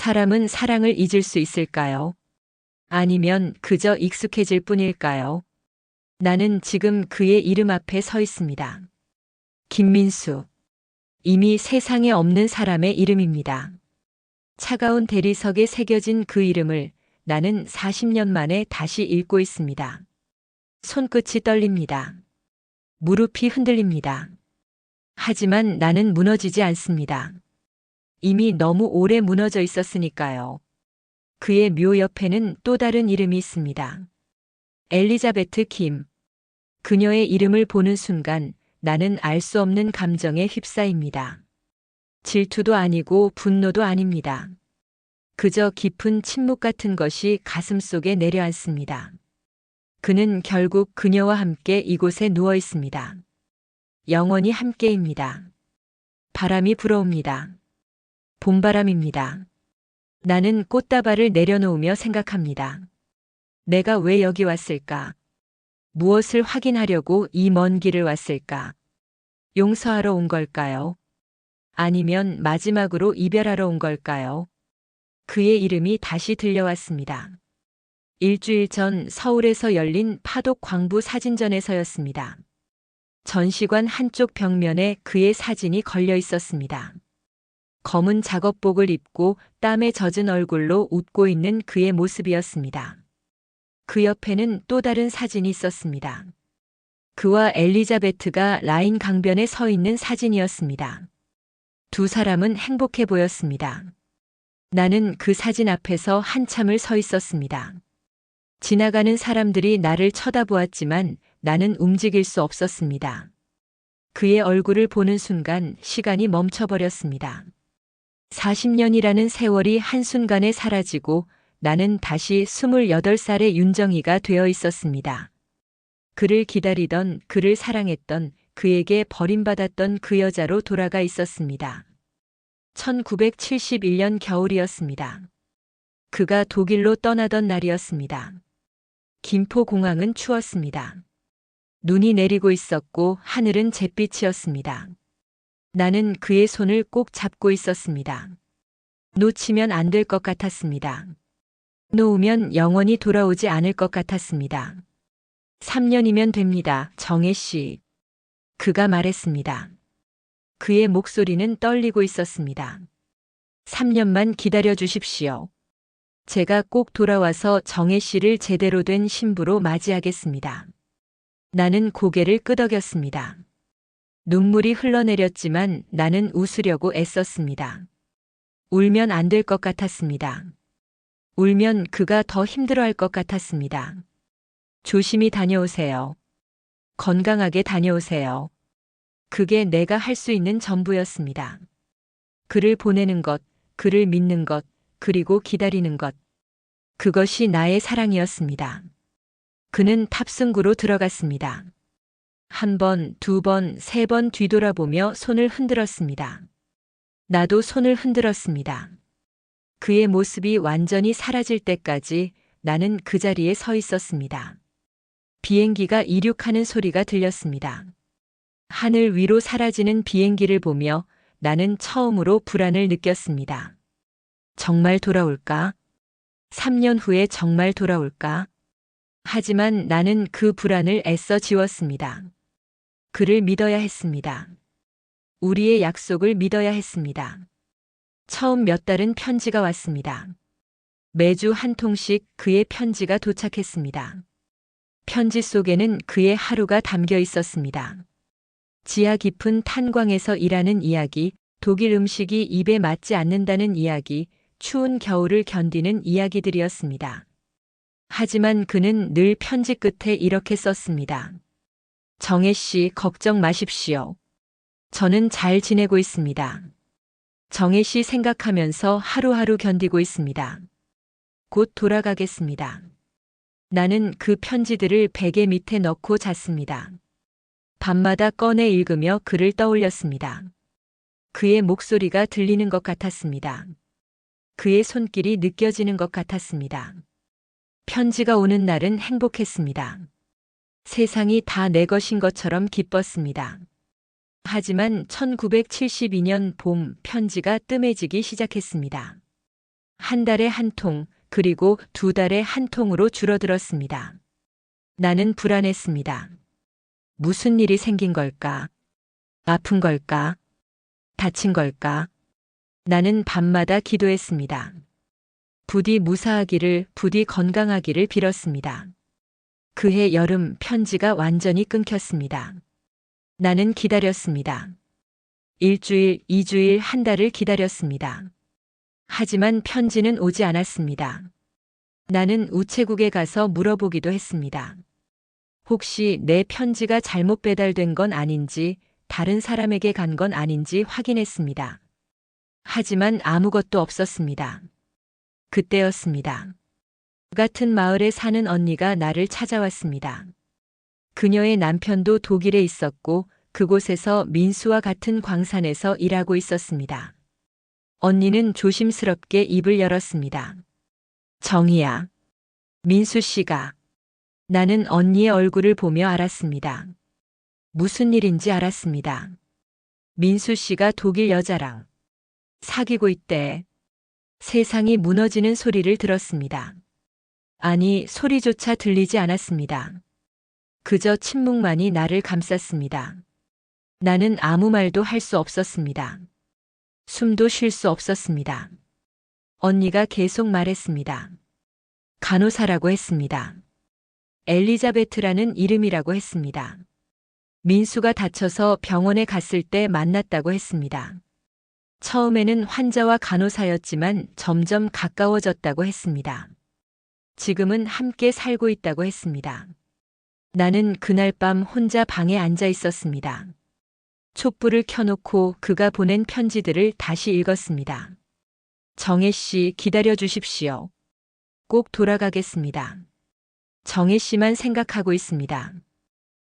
사람은 사랑을 잊을 수 있을까요? 아니면 그저 익숙해질 뿐일까요? 나는 지금 그의 이름 앞에 서 있습니다. 김민수. 이미 세상에 없는 사람의 이름입니다. 차가운 대리석에 새겨진 그 이름을 나는 40년 만에 다시 읽고 있습니다. 손끝이 떨립니다. 무릎이 흔들립니다. 하지만 나는 무너지지 않습니다. 이미 너무 오래 무너져 있었으니까요. 그의 묘 옆에는 또 다른 이름이 있습니다. 엘리자베트 김. 그녀의 이름을 보는 순간 나는 알 수 없는 감정에 휩싸입니다. 질투도 아니고 분노도 아닙니다. 그저 깊은 침묵 같은 것이 가슴 속에 내려앉습니다. 그는 결국 그녀와 함께 이곳에 누워 있습니다. 영원히 함께입니다. 바람이 불어옵니다. 봄바람입니다. 나는 꽃다발을 내려놓으며 생각합니다. 내가 왜 여기 왔을까? 무엇을 확인하려고 이 먼 길을 왔을까? 용서하러 온 걸까요? 아니면 마지막으로 이별하러 온 걸까요? 그의 이름이 다시 들려왔습니다. 일주일 전 서울에서 열린 파독 광부 사진전에서였습니다. 전시관 한쪽 벽면에 그의 사진이 걸려 있었습니다. 검은 작업복을 입고 땀에 젖은 얼굴로 웃고 있는 그의 모습이었습니다. 그 옆에는 또 다른 사진이 있었습니다. 그와 엘리자베트가 라인 강변에 서 있는 사진이었습니다. 두 사람은 행복해 보였습니다. 나는 그 사진 앞에서 한참을 서 있었습니다. 지나가는 사람들이 나를 쳐다보았지만 나는 움직일 수 없었습니다. 그의 얼굴을 보는 순간 시간이 멈춰버렸습니다. 40년이라는 세월이 한순간에 사라지고 나는 다시 28살의 윤정이가 되어 있었습니다. 그를 기다리던, 그를 사랑했던, 그에게 버림받았던 그 여자로 돌아가 있었습니다. 1971년 겨울이었습니다. 그가 독일로 떠나던 날이었습니다. 김포공항은 추웠습니다. 눈이 내리고 있었고 하늘은 잿빛이었습니다. 나는 그의 손을 꼭 잡고 있었습니다. 놓치면 안 될 것 같았습니다. 놓으면 영원히 돌아오지 않을 것 같았습니다. 3년이면 됩니다, 정혜 씨. 그가 말했습니다. 그의 목소리는 떨리고 있었습니다. 3년만 기다려 주십시오. 제가 꼭 돌아와서 정혜 씨를 제대로 된 신부로 맞이하겠습니다. 나는 고개를 끄덕였습니다. 눈물이 흘러내렸지만 나는 웃으려고 애썼습니다. 울면 안 될 것 같았습니다. 울면 그가 더 힘들어할 것 같았습니다. 조심히 다녀오세요. 건강하게 다녀오세요. 그게 내가 할 수 있는 전부였습니다. 그를 보내는 것, 그를 믿는 것, 그리고 기다리는 것. 그것이 나의 사랑이었습니다. 그는 탑승구로 들어갔습니다. 한 번, 두 번, 세 번 뒤돌아보며 손을 흔들었습니다. 나도 손을 흔들었습니다. 그의 모습이 완전히 사라질 때까지 나는 그 자리에 서 있었습니다. 비행기가 이륙하는 소리가 들렸습니다. 하늘 위로 사라지는 비행기를 보며 나는 처음으로 불안을 느꼈습니다. 정말 돌아올까? 3년 후에 정말 돌아올까? 하지만 나는 그 불안을 애써 지웠습니다. 그를 믿어야 했습니다. 우리의 약속을 믿어야 했습니다. 처음 몇 달은 편지가 왔습니다. 매주 한 통씩 그의 편지가 도착했습니다. 편지 속에는 그의 하루가 담겨 있었습니다. 지하 깊은 탄광에서 일하는 이야기, 독일 음식이 입에 맞지 않는다는 이야기, 추운 겨울을 견디는 이야기들이었습니다. 하지만 그는 늘 편지 끝에 이렇게 썼습니다. 정혜 씨, 걱정 마십시오. 저는 잘 지내고 있습니다. 정혜 씨 생각하면서 하루하루 견디고 있습니다. 곧 돌아가겠습니다. 나는 그 편지들을 베개 밑에 넣고 잤습니다. 밤마다 꺼내 읽으며 그를 떠올렸습니다. 그의 목소리가 들리는 것 같았습니다. 그의 손길이 느껴지는 것 같았습니다. 편지가 오는 날은 행복했습니다. 세상이 다 내 것인 것처럼 기뻤습니다. 하지만 1972년 봄 편지가 뜸해지기 시작했습니다. 한 달에 한 통, 그리고 두 달에 한 통으로 줄어들었습니다. 나는 불안했습니다. 무슨 일이 생긴 걸까? 아픈 걸까? 다친 걸까? 나는 밤마다 기도했습니다. 부디 무사하기를, 부디 건강하기를 빌었습니다. 그해 여름 편지가 완전히 끊겼습니다. 나는 기다렸습니다. 일주일, 2주일, 한 달을 기다렸습니다. 하지만 편지는 오지 않았습니다. 나는 우체국에 가서 물어보기도 했습니다. 혹시 내 편지가 잘못 배달된 건 아닌지, 다른 사람에게 간 건 아닌지 확인했습니다. 하지만 아무것도 없었습니다. 그때였습니다. 같은 마을에 사는 언니가 나를 찾아왔습니다. 그녀의 남편도 독일에 있었고 그곳에서 민수와 같은 광산에서 일하고 있었습니다. 언니는 조심스럽게 입을 열었습니다. 정희야. 민수 씨가. 나는 언니의 얼굴을 보며 알았습니다. 무슨 일인지 알았습니다. 민수 씨가 독일 여자랑 사귀고 있대. 세상이 무너지는 소리를 들었습니다. 아니, 소리조차 들리지 않았습니다. 그저 침묵만이 나를 감쌌습니다. 나는 아무 말도 할 수 없었습니다. 숨도 쉴 수 없었습니다. 언니가 계속 말했습니다. 간호사라고 했습니다. 엘리자베트라는 이름이라고 했습니다. 민수가 다쳐서 병원에 갔을 때 만났다고 했습니다. 처음에는 환자와 간호사였지만 점점 가까워졌다고 했습니다. 지금은 함께 살고 있다고 했습니다. 나는 그날 밤 혼자 방에 앉아 있었습니다. 촛불을 켜놓고 그가 보낸 편지들을 다시 읽었습니다. 정혜 씨, 기다려 주십시오. 꼭 돌아가겠습니다. 정혜 씨만 생각하고 있습니다.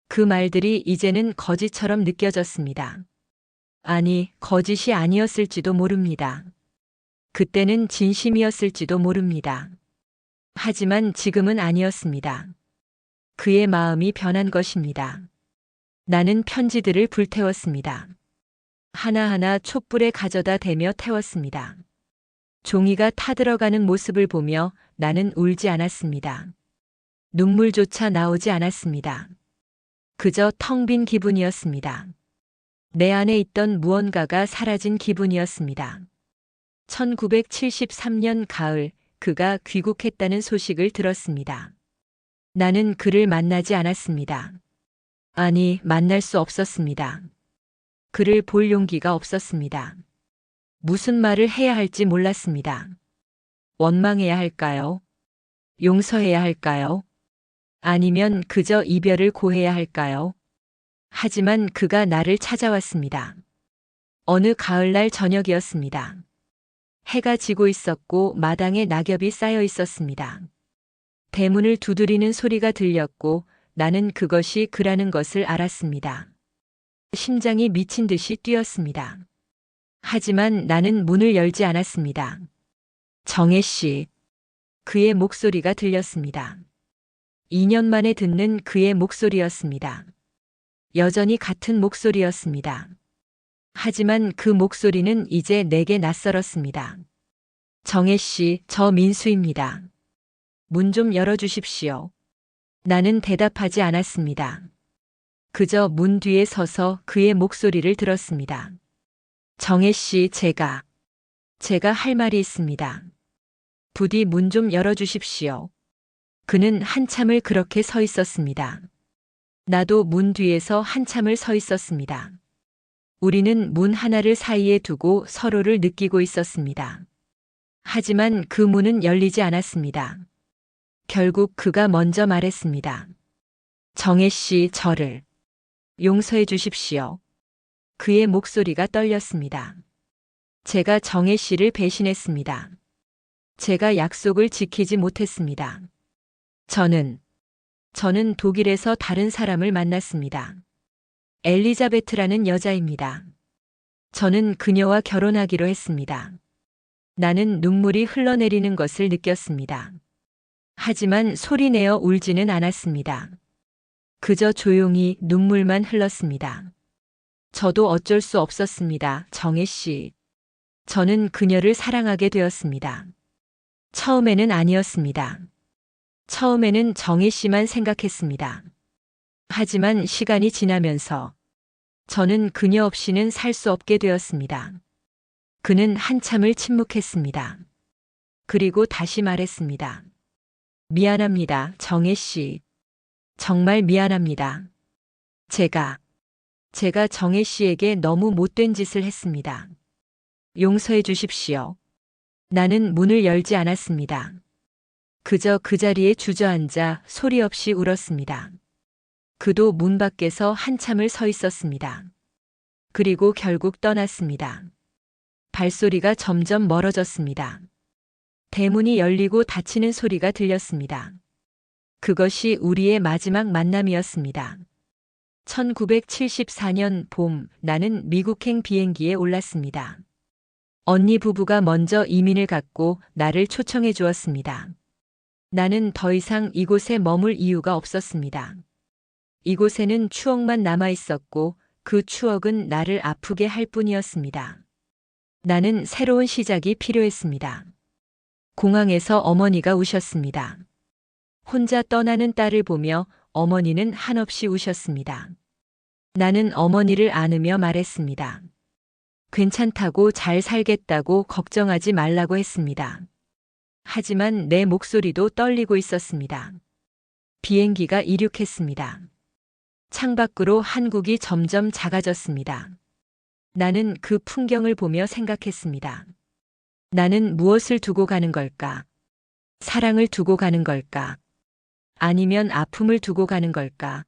그 말들이 이제는 거짓처럼 느껴졌습니다. 아니, 거짓이 아니었을지도 모릅니다. 그때는 진심이었을지도 모릅니다. 하지만 지금은 아니었습니다. 그의 마음이 변한 것입니다. 나는 편지들을 불태웠습니다. 하나하나 촛불에 가져다 대며 태웠습니다. 종이가 타들어가는 모습을 보며 나는 울지 않았습니다. 눈물조차 나오지 않았습니다. 그저 텅 빈 기분이었습니다. 내 안에 있던 무언가가 사라진 기분이었습니다. 1973년 가을, 그가 귀국했다는 소식을 들었습니다. 나는 그를 만나지 않았습니다. 아니, 만날 수 없었습니다. 그를 볼 용기가 없었습니다. 무슨 말을 해야 할지 몰랐습니다. 원망해야 할까요? 용서해야 할까요? 아니면 그저 이별을 고해야 할까요? 하지만 그가 나를 찾아왔습니다. 어느 가을날 저녁이었습니다. 해가 지고 있었고 마당에 낙엽이 쌓여 있었습니다. 대문을 두드리는 소리가 들렸고 나는 그것이 그라는 것을 알았습니다. 심장이 미친 듯이 뛰었습니다. 하지만 나는 문을 열지 않았습니다. 정혜 씨. 그의 목소리가 들렸습니다. 2년 만에 듣는 그의 목소리였습니다. 여전히 같은 목소리였습니다. 하지만 그 목소리는 이제 내게 낯설었습니다. 정혜 씨, 저 민수입니다. 문 좀 열어주십시오. 나는 대답하지 않았습니다. 그저 문 뒤에 서서 그의 목소리를 들었습니다. 정혜 씨, 제가 할 말이 있습니다. 부디 문 좀 열어주십시오. 그는 한참을 그렇게 서 있었습니다. 나도 문 뒤에서 한참을 서 있었습니다. 우리는 문 하나를 사이에 두고 서로를 느끼고 있었습니다. 하지만 그 문은 열리지 않았습니다. 결국 그가 먼저 말했습니다. 정혜 씨, 저를 용서해 주십시오. 그의 목소리가 떨렸습니다. 제가 정혜 씨를 배신했습니다. 제가 약속을 지키지 못했습니다. 저는 독일에서 다른 사람을 만났습니다. 엘리자베트라는 여자입니다. 저는 그녀와 결혼하기로 했습니다. 나는 눈물이 흘러내리는 것을 느꼈습니다. 하지만 소리내어 울지는 않았습니다. 그저 조용히 눈물만 흘렀습니다. 저도 어쩔 수 없었습니다, 정혜 씨. 저는 그녀를 사랑하게 되었습니다. 처음에는 아니었습니다. 처음에는 정혜 씨만 생각했습니다. 하지만 시간이 지나면서 저는 그녀 없이는 살 수 없게 되었습니다. 그는 한참을 침묵했습니다. 그리고 다시 말했습니다. 미안합니다, 정혜 씨. 정말 미안합니다. 제가 정혜 씨에게 너무 못된 짓을 했습니다. 용서해 주십시오. 나는 문을 열지 않았습니다. 그저 그 자리에 주저앉아 소리 없이 울었습니다. 그도 문 밖에서 한참을 서 있었습니다. 그리고 결국 떠났습니다. 발소리가 점점 멀어졌습니다. 대문이 열리고 닫히는 소리가 들렸습니다. 그것이 우리의 마지막 만남이었습니다. 1974년 봄, 나는 미국행 비행기에 올랐습니다. 언니 부부가 먼저 이민을 갔고 나를 초청해 주었습니다. 나는 더 이상 이곳에 머물 이유가 없었습니다. 이곳에는 추억만 남아 있었고 그 추억은 나를 아프게 할 뿐이었습니다. 나는 새로운 시작이 필요했습니다. 공항에서 어머니가 우셨습니다. 혼자 떠나는 딸을 보며 어머니는 한없이 우셨습니다. 나는 어머니를 안으며 말했습니다. 괜찮다고, 잘 살겠다고, 걱정하지 말라고 했습니다. 하지만 내 목소리도 떨리고 있었습니다. 비행기가 이륙했습니다. 창밖으로 한국이 점점 작아졌습니다. 나는 그 풍경을 보며 생각했습니다. 나는 무엇을 두고 가는 걸까? 사랑을 두고 가는 걸까? 아니면 아픔을 두고 가는 걸까?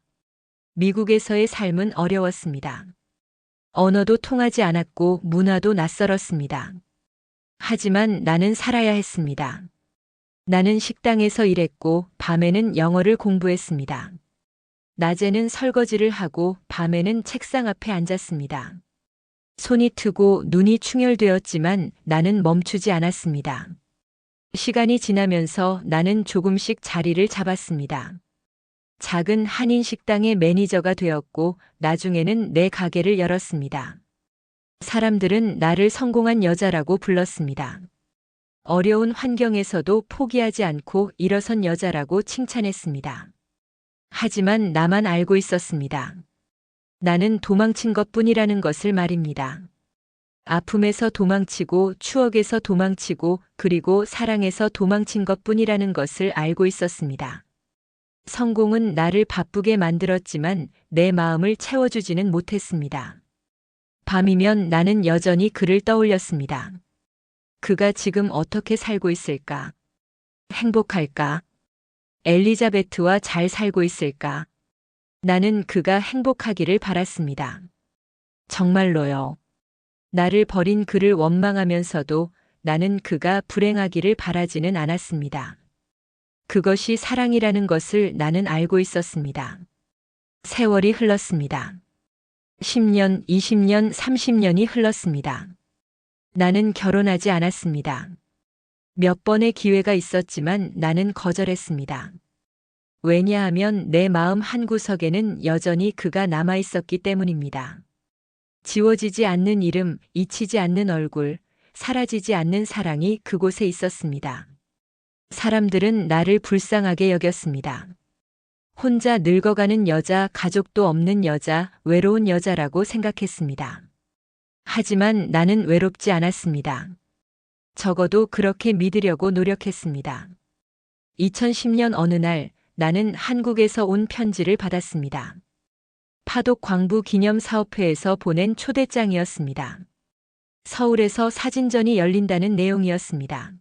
미국에서의 삶은 어려웠습니다. 언어도 통하지 않았고 문화도 낯설었습니다. 하지만 나는 살아야 했습니다. 나는 식당에서 일했고 밤에는 영어를 공부했습니다. 낮에는 설거지를 하고 밤에는 책상 앞에 앉았습니다. 손이 트고 눈이 충혈되었지만 나는 멈추지 않았습니다. 시간이 지나면서 나는 조금씩 자리를 잡았습니다. 작은 한인 식당의 매니저가 되었고 나중에는 내 가게를 열었습니다. 사람들은 나를 성공한 여자라고 불렀습니다. 어려운 환경에서도 포기하지 않고 일어선 여자라고 칭찬했습니다. 하지만 나만 알고 있었습니다. 나는 도망친 것뿐이라는 것을 말입니다. 아픔에서 도망치고 추억에서 도망치고 그리고 사랑에서 도망친 것뿐이라는 것을 알고 있었습니다. 성공은 나를 바쁘게 만들었지만 내 마음을 채워주지는 못했습니다. 밤이면 나는 여전히 그를 떠올렸습니다. 그가 지금 어떻게 살고 있을까? 행복할까? 엘리자베트와 잘 살고 있을까? 나는 그가 행복하기를 바랐습니다. 정말로요. 나를 버린 그를 원망하면서도 나는 그가 불행하기를 바라지는 않았습니다. 그것이 사랑이라는 것을 나는 알고 있었습니다. 세월이 흘렀습니다. 10년, 20년, 30년이 흘렀습니다. 나는 결혼하지 않았습니다. 몇 번의 기회가 있었지만 나는 거절했습니다. 왜냐하면 내 마음 한구석에는 여전히 그가 남아 있었기 때문입니다. 지워지지 않는 이름, 잊히지 않는 얼굴, 사라지지 않는 사랑이 그곳에 있었습니다. 사람들은 나를 불쌍하게 여겼습니다. 혼자 늙어가는 여자, 가족도 없는 여자, 외로운 여자라고 생각했습니다. 하지만 나는 외롭지 않았습니다. 적어도 그렇게 믿으려고 노력했습니다. 2010년 어느 날 나는 한국에서 온 편지를 받았습니다. 파독 광부 기념사업회에서 보낸 초대장이었습니다. 서울에서 사진전이 열린다는 내용이었습니다.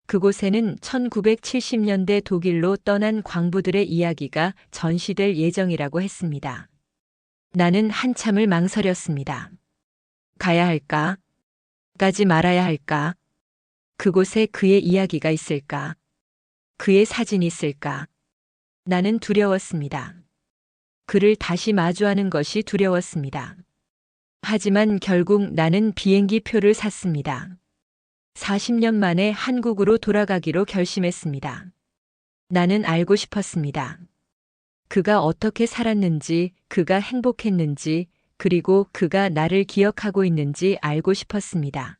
그곳에는 1970년대 독일로 떠난 광부들의 이야기가 전시될 예정이라고 했습니다. 나는 한참을 망설였습니다. 가야 할까? 가지 말아야 할까? 그곳에 그의 이야기가 있을까? 그의 사진이 있을까? 나는 두려웠습니다. 그를 다시 마주하는 것이 두려웠습니다. 하지만 결국 나는 비행기 표를 샀습니다. 40년 만에 한국으로 돌아가기로 결심했습니다. 나는 알고 싶었습니다. 그가 어떻게 살았는지, 그가 행복했는지, 그리고 그가 나를 기억하고 있는지 알고 싶었습니다.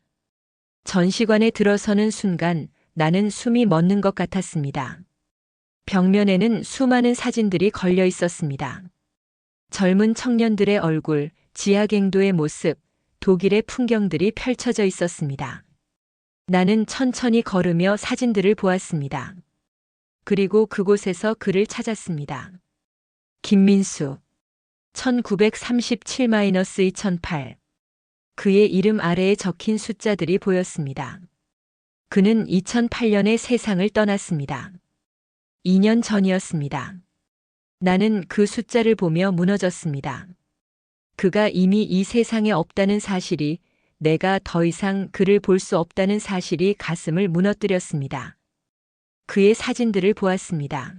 전시관에 들어서는 순간 나는 숨이 멎는 것 같았습니다. 벽면에는 수많은 사진들이 걸려 있었습니다. 젊은 청년들의 얼굴, 지하갱도의 모습, 독일의 풍경들이 펼쳐져 있었습니다. 나는 천천히 걸으며 사진들을 보았습니다. 그리고 그곳에서 그를 찾았습니다. 김민수. 1937-2008. 그의 이름 아래에 적힌 숫자들이 보였습니다. 그는 2008년에 세상을 떠났습니다. 2년 전이었습니다. 나는 그 숫자를 보며 무너졌습니다. 그가 이미 이 세상에 없다는 사실이, 내가 더 이상 그를 볼 수 없다는 사실이 가슴을 무너뜨렸습니다. 그의 사진들을 보았습니다.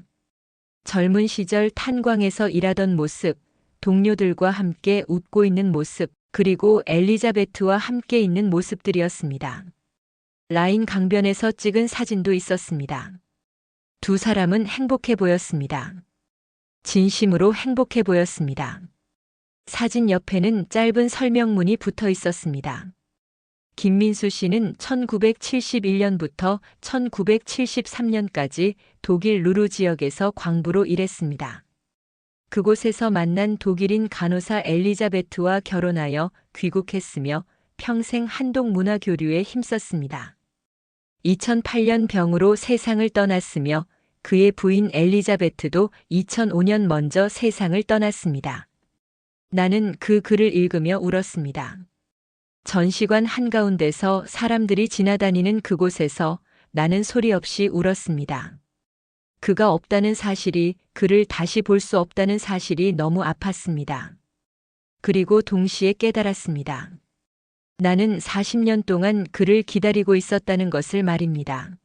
젊은 시절 탄광에서 일하던 모습, 동료들과 함께 웃고 있는 모습, 그리고 엘리자베트와 함께 있는 모습들이었습니다. 라인 강변에서 찍은 사진도 있었습니다. 두 사람은 행복해 보였습니다. 진심으로 행복해 보였습니다. 사진 옆에는 짧은 설명문이 붙어 있었습니다. 김민수 씨는 1971년부터 1973년까지 독일 루르 지역에서 광부로 일했습니다. 그곳에서 만난 독일인 간호사 엘리자베트와 결혼하여 귀국했으며 평생 한독 문화 교류에 힘썼습니다. 2008년 병으로 세상을 떠났으며 그의 부인 엘리자베트도 2005년 먼저 세상을 떠났습니다. 나는 그 글을 읽으며 울었습니다. 전시관 한가운데서 사람들이 지나다니는 그곳에서 나는 소리 없이 울었습니다. 그가 없다는 사실이, 그를 다시 볼 수 없다는 사실이 너무 아팠습니다. 그리고 동시에 깨달았습니다. 나는 40년 동안 그를 기다리고 있었다는 것을 말입니다.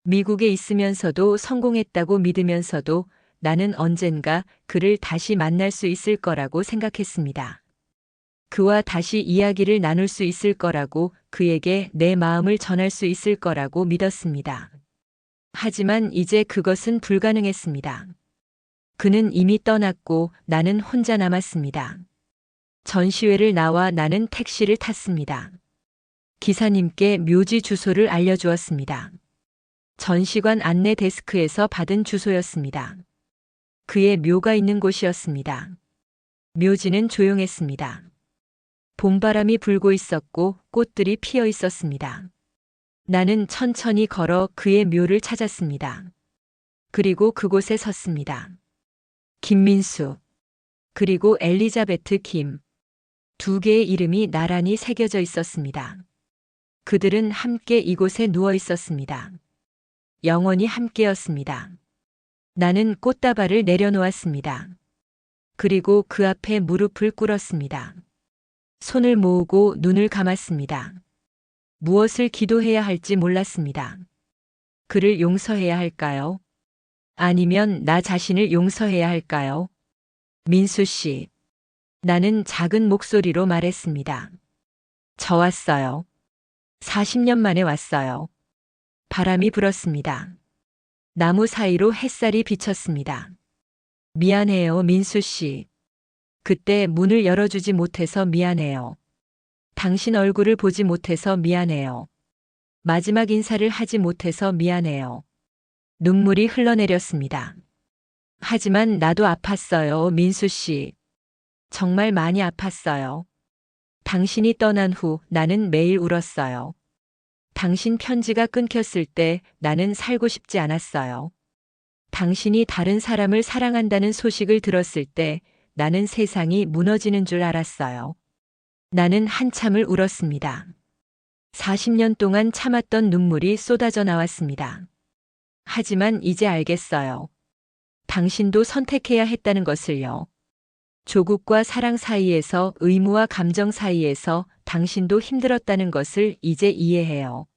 미국에 있으면서도 성공했다고 믿으면서도 나는 언젠가 그를 다시 만날 수 있을 거라고 생각했습니다. 그와 다시 이야기를 나눌 수 있을 거라고, 그에게 내 마음을 전할 수 있을 거라고 믿었습니다. 하지만 이제 그것은 불가능했습니다. 그는 이미 떠났고 나는 혼자 남았습니다. 전시회를 나와 나는 택시를 탔습니다. 기사님께 묘지 주소를 알려주었습니다. 전시관 안내 데스크에서 받은 주소였습니다. 그의 묘가 있는 곳이었습니다. 묘지는 조용했습니다. 봄바람이 불고 있었고 꽃들이 피어 있었습니다. 나는 천천히 걸어 그의 묘를 찾았습니다. 그리고 그곳에 섰습니다. 김민수, 그리고 엘리자베트 김. 두 개의 이름이 나란히 새겨져 있었습니다. 그들은 함께 이곳에 누워 있었습니다. 영원히 함께였습니다. 나는 꽃다발을 내려놓았습니다. 그리고 그 앞에 무릎을 꿇었습니다. 손을 모으고 눈을 감았습니다. 무엇을 기도해야 할지 몰랐습니다. 그를 용서해야 할까요? 아니면 나 자신을 용서해야 할까요? 민수 씨. 나는 작은 목소리로 말했습니다. 저 왔어요. 40년 만에 왔어요. 바람이 불었습니다. 나무 사이로 햇살이 비쳤습니다. 미안해요, 민수 씨. 그때 문을 열어주지 못해서 미안해요. 당신 얼굴을 보지 못해서 미안해요. 마지막 인사를 하지 못해서 미안해요. 눈물이 흘러내렸습니다. 하지만 나도 아팠어요, 민수 씨. 정말 많이 아팠어요. 당신이 떠난 후 나는 매일 울었어요. 당신 편지가 끊겼을 때 나는 살고 싶지 않았어요. 당신이 다른 사람을 사랑한다는 소식을 들었을 때 나는 세상이 무너지는 줄 알았어요. 나는 한참을 울었습니다. 40년 동안 참았던 눈물이 쏟아져 나왔습니다. 하지만 이제 알겠어요. 당신도 선택해야 했다는 것을요. 조국과 사랑 사이에서, 의무와 감정 사이에서 당신도 힘들었다는 것을 이제 이해해요.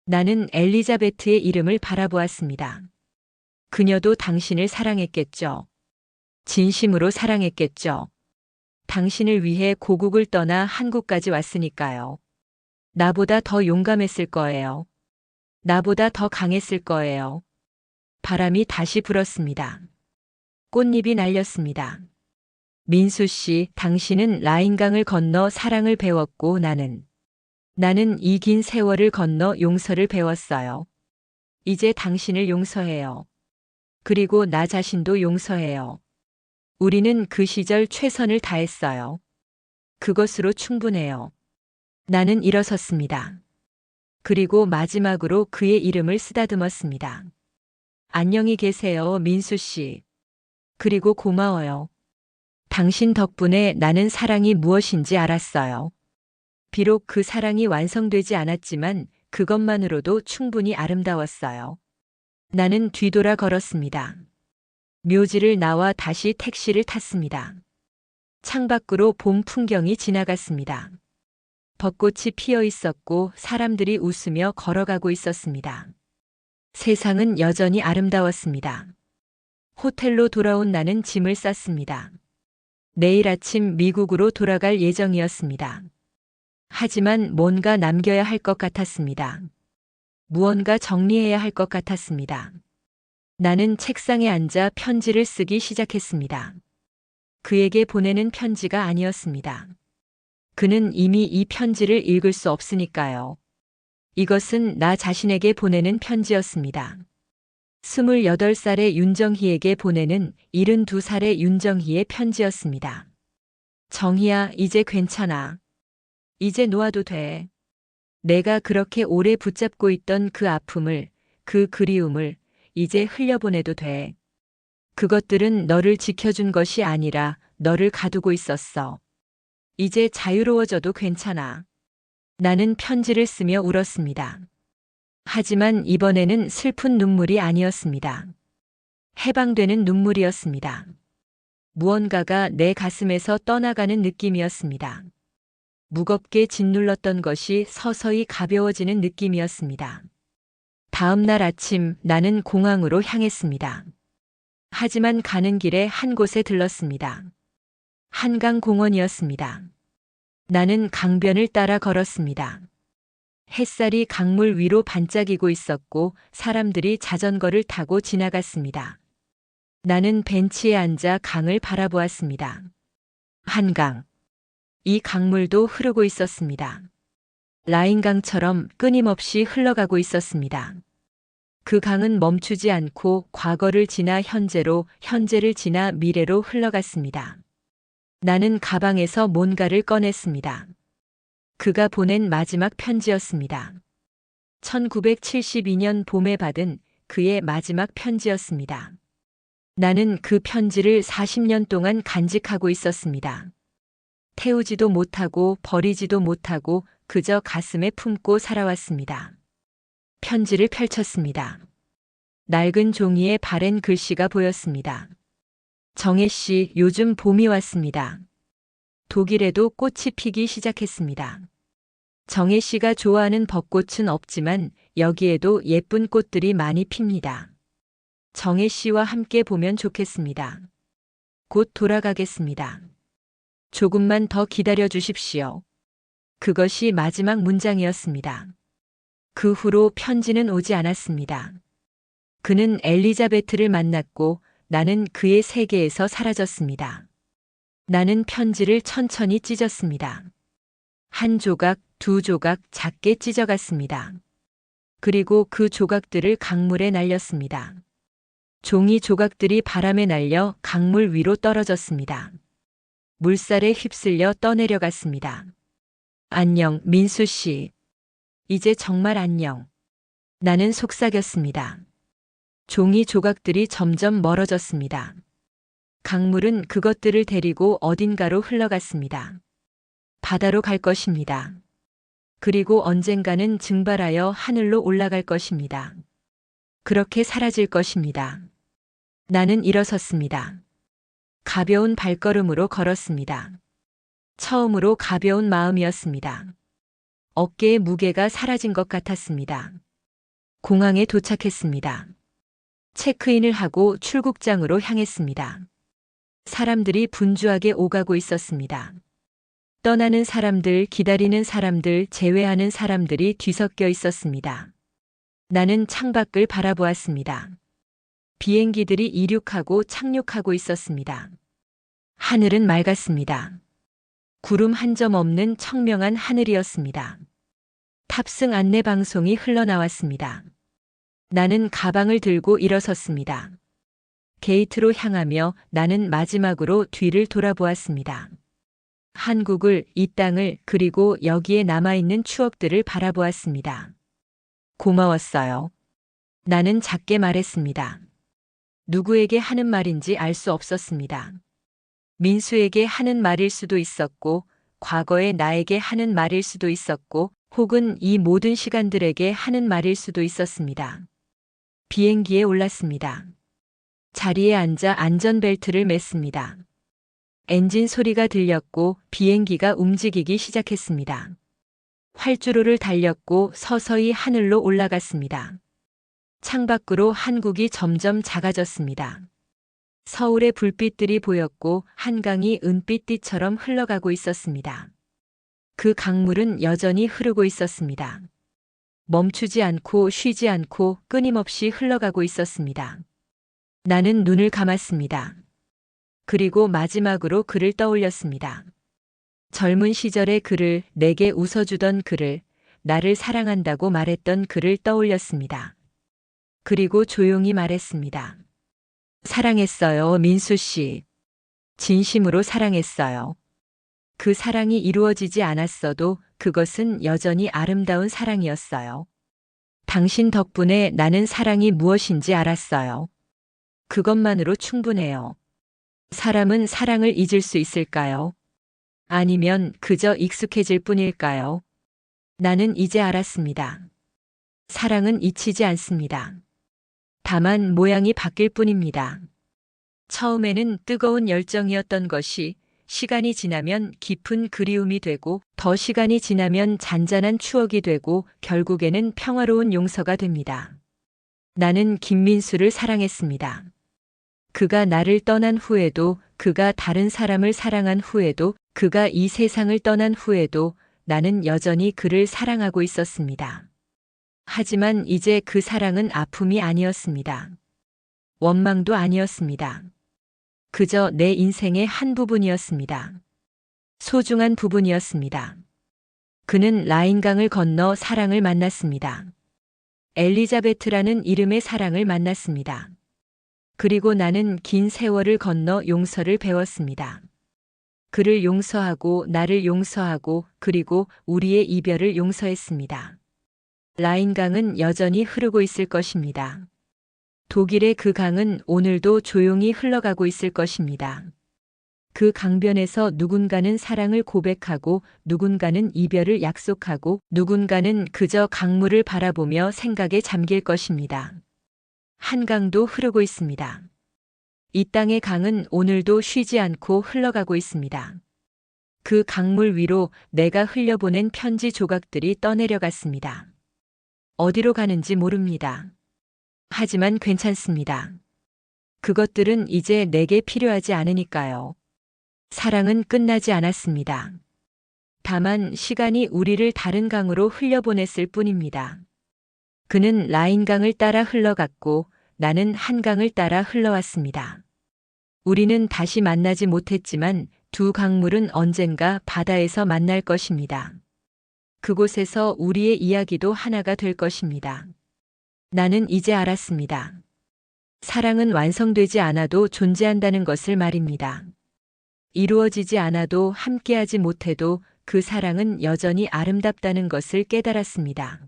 나는 엘리자베트의 이름을 바라보았습니다. 그녀도 당신을 사랑했겠죠. 진심으로 사랑했겠죠. 당신을 위해 고국을 떠나 한국까지 왔으니까요. 나보다 더 용감했을 거예요. 나보다 더 강했을 거예요. 바람이 다시 불었습니다. 꽃잎이 날렸습니다. 민수 씨, 당신은 라인강을 건너 사랑을 배웠고 나는 이 긴 세월을 건너 용서를 배웠어요. 이제 당신을 용서해요. 그리고 나 자신도 용서해요. 우리는 그 시절 최선을 다했어요. 그것으로 충분해요. 나는 일어섰습니다. 그리고 마지막으로 그의 이름을 쓰다듬었습니다. 안녕히 계세요, 민수 씨. 그리고 고마워요. 당신 덕분에 나는 사랑이 무엇인지 알았어요. 비록 그 사랑이 완성되지 않았지만 그것만으로도 충분히 아름다웠어요. 나는 뒤돌아 걸었습니다. 묘지를 나와 다시 택시를 탔습니다. 창밖으로 봄 풍경이 지나갔습니다. 벚꽃이 피어 있었고 사람들이 웃으며 걸어가고 있었습니다. 세상은 여전히 아름다웠습니다. 호텔로 돌아온 나는 짐을 쌌습니다. 내일 아침 미국으로 돌아갈 예정이었습니다. 하지만 뭔가 남겨야 할 것 같았습니다. 무언가 정리해야 할 것 같았습니다. 나는 책상에 앉아 편지를 쓰기 시작했습니다. 그에게 보내는 편지가 아니었습니다. 그는 이미 이 편지를 읽을 수 없으니까요. 이것은 나 자신에게 보내는 편지였습니다. 28살의 윤정희에게 보내는 72살의 윤정희의 편지였습니다. 정희야, 이제 괜찮아. 이제 놓아도 돼. 내가 그렇게 오래 붙잡고 있던 그 아픔을, 그 그리움을 이제 흘려보내도 돼. 그것들은 너를 지켜준 것이 아니라 너를 가두고 있었어. 이제 자유로워져도 괜찮아. 나는 편지를 쓰며 울었습니다. 하지만 이번에는 슬픈 눈물이 아니었습니다. 해방되는 눈물이었습니다. 무언가가 내 가슴에서 떠나가는 느낌이었습니다. 무겁게 짓눌렀던 것이 서서히 가벼워지는 느낌이었습니다. 다음 날 아침 나는 공항으로 향했습니다. 하지만 가는 길에 한 곳에 들렀습니다. 한강공원이었습니다. 나는 강변을 따라 걸었습니다. 햇살이 강물 위로 반짝이고 있었고 사람들이 자전거를 타고 지나갔습니다. 나는 벤치에 앉아 강을 바라보았습니다. 한강. 이 강물도 흐르고 있었습니다. 라인강처럼 끊임없이 흘러가고 있었습니다. 그 강은 멈추지 않고 과거를 지나 현재로, 현재를 지나 미래로 흘러갔습니다. 나는 가방에서 뭔가를 꺼냈습니다. 그가 보낸 마지막 편지였습니다. 1972년 봄에 받은 그의 마지막 편지였습니다. 나는 그 편지를 40년 동안 간직하고 있었습니다. 태우지도 못하고 버리지도 못하고 그저 가슴에 품고 살아왔습니다. 편지를 펼쳤습니다. 낡은 종이에 바랜 글씨가 보였습니다. 정혜 씨, 요즘 봄이 왔습니다. 독일에도 꽃이 피기 시작했습니다. 정혜 씨가 좋아하는 벚꽃은 없지만 여기에도 예쁜 꽃들이 많이 핍니다. 정혜 씨와 함께 보면 좋겠습니다. 곧 돌아가겠습니다. 조금만 더 기다려 주십시오. 그것이 마지막 문장이었습니다. 그 후로 편지는 오지 않았습니다. 그는 엘리자베트를 만났고 나는 그의 세계에서 사라졌습니다. 나는 편지를 천천히 찢었습니다. 한 조각, 두 조각 작게 찢어갔습니다. 그리고 그 조각들을 강물에 날렸습니다. 종이 조각들이 바람에 날려 강물 위로 떨어졌습니다. 물살에 휩쓸려 떠내려갔습니다. 안녕, 민수 씨. 이제 정말 안녕. 나는 속삭였습니다. 종이 조각들이 점점 멀어졌습니다. 강물은 그것들을 데리고 어딘가로 흘러갔습니다. 바다로 갈 것입니다. 그리고 언젠가는 증발하여 하늘로 올라갈 것입니다. 그렇게 사라질 것입니다. 나는 일어섰습니다. 가벼운 발걸음으로 걸었습니다. 처음으로 가벼운 마음이었습니다. 어깨의 무게가 사라진 것 같았습니다. 공항에 도착했습니다. 체크인을 하고 출국장으로 향했습니다. 사람들이 분주하게 오가고 있었습니다. 떠나는 사람들, 기다리는 사람들, 제외하는 사람들이 뒤섞여 있었습니다. 나는 창밖을 바라보았습니다. 비행기들이 이륙하고 착륙하고 있었습니다. 하늘은 맑았습니다. 구름 한 점 없는 청명한 하늘이었습니다. 탑승 안내 방송이 흘러나왔습니다. 나는 가방을 들고 일어섰습니다. 게이트로 향하며 나는 마지막으로 뒤를 돌아보았습니다. 한국을, 이 땅을, 그리고 여기에 남아있는 추억들을 바라보았습니다. 고마웠어요. 나는 작게 말했습니다. 누구에게 하는 말인지 알 수 없었습니다. 민수에게 하는 말일 수도 있었고, 과거의 나에게 하는 말일 수도 있었고, 혹은 이 모든 시간들에게 하는 말일 수도 있었습니다. 비행기에 올랐습니다. 자리에 앉아 안전벨트를 맸습니다. 엔진 소리가 들렸고 비행기가 움직이기 시작했습니다. 활주로를 달렸고 서서히 하늘로 올라갔습니다. 창밖으로 한국이 점점 작아졌습니다. 서울의 불빛들이 보였고 한강이 은빛띠처럼 흘러가고 있었습니다. 그 강물은 여전히 흐르고 있었습니다. 멈추지 않고 쉬지 않고 끊임없이 흘러가고 있었습니다. 나는 눈을 감았습니다. 그리고 마지막으로 그를 떠올렸습니다. 젊은 시절의 그를, 내게 웃어주던 그를, 나를 사랑한다고 말했던 그를 떠올렸습니다. 그리고 조용히 말했습니다. 사랑했어요, 민수 씨. 진심으로 사랑했어요. 그 사랑이 이루어지지 않았어도 그것은 여전히 아름다운 사랑이었어요. 당신 덕분에 나는 사랑이 무엇인지 알았어요. 그것만으로 충분해요. 사람은 사랑을 잊을 수 있을까요? 아니면 그저 익숙해질 뿐일까요? 나는 이제 알았습니다. 사랑은 잊히지 않습니다. 다만 모양이 바뀔 뿐입니다. 처음에는 뜨거운 열정이었던 것이 시간이 지나면 깊은 그리움이 되고 더 시간이 지나면 잔잔한 추억이 되고 결국에는 평화로운 용서가 됩니다. 나는 김민수를 사랑했습니다. 그가 나를 떠난 후에도, 그가 다른 사람을 사랑한 후에도, 그가 이 세상을 떠난 후에도 나는 여전히 그를 사랑하고 있었습니다. 하지만 이제 그 사랑은 아픔이 아니었습니다. 원망도 아니었습니다. 그저 내 인생의 한 부분이었습니다. 소중한 부분이었습니다. 그는 라인강을 건너 사랑을 만났습니다. 엘리자베트라는 이름의 사랑을 만났습니다. 그리고 나는 긴 세월을 건너 용서를 배웠습니다. 그를 용서하고 나를 용서하고 그리고 우리의 이별을 용서했습니다. 라인강은 여전히 흐르고 있을 것입니다. 독일의 그 강은 오늘도 조용히 흘러가고 있을 것입니다. 그 강변에서 누군가는 사랑을 고백하고 누군가는 이별을 약속하고 누군가는 그저 강물을 바라보며 생각에 잠길 것입니다. 한강도 흐르고 있습니다. 이 땅의 강은 오늘도 쉬지 않고 흘러가고 있습니다. 그 강물 위로 내가 흘려보낸 편지 조각들이 떠내려갔습니다. 어디로 가는지 모릅니다. 하지만 괜찮습니다. 그것들은 이제 내게 필요하지 않으니까요. 사랑은 끝나지 않았습니다. 다만 시간이 우리를 다른 강으로 흘려보냈을 뿐입니다. 그는 라인강을 따라 흘러갔고 나는 한강을 따라 흘러왔습니다. 우리는 다시 만나지 못했지만 두 강물은 언젠가 바다에서 만날 것입니다. 그곳에서 우리의 이야기도 하나가 될 것입니다. 나는 이제 알았습니다. 사랑은 완성되지 않아도 존재한다는 것을 말입니다. 이루어지지 않아도 함께하지 못해도 그 사랑은 여전히 아름답다는 것을 깨달았습니다.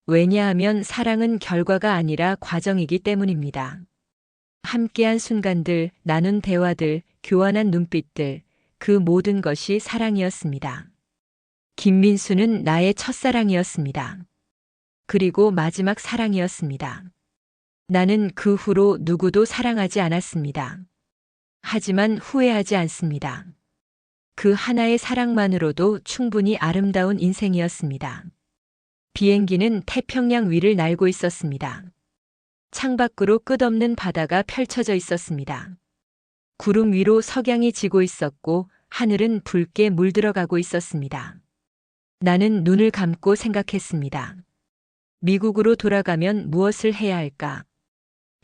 왜냐하면 사랑은 결과가 아니라 과정이기 때문입니다. 함께한 순간들, 나눈 대화들, 교환한 눈빛들, 그 모든 것이 사랑이었습니다. 김민수는 나의 첫사랑이었습니다. 그리고 마지막 사랑이었습니다. 나는 그 후로 누구도 사랑하지 않았습니다. 하지만 후회하지 않습니다. 그 하나의 사랑만으로도 충분히 아름다운 인생이었습니다. 비행기는 태평양 위를 날고 있었습니다. 창밖으로 끝없는 바다가 펼쳐져 있었습니다. 구름 위로 석양이 지고 있었고 하늘은 붉게 물들어가고 있었습니다. 나는 눈을 감고 생각했습니다. 미국으로 돌아가면 무엇을 해야 할까?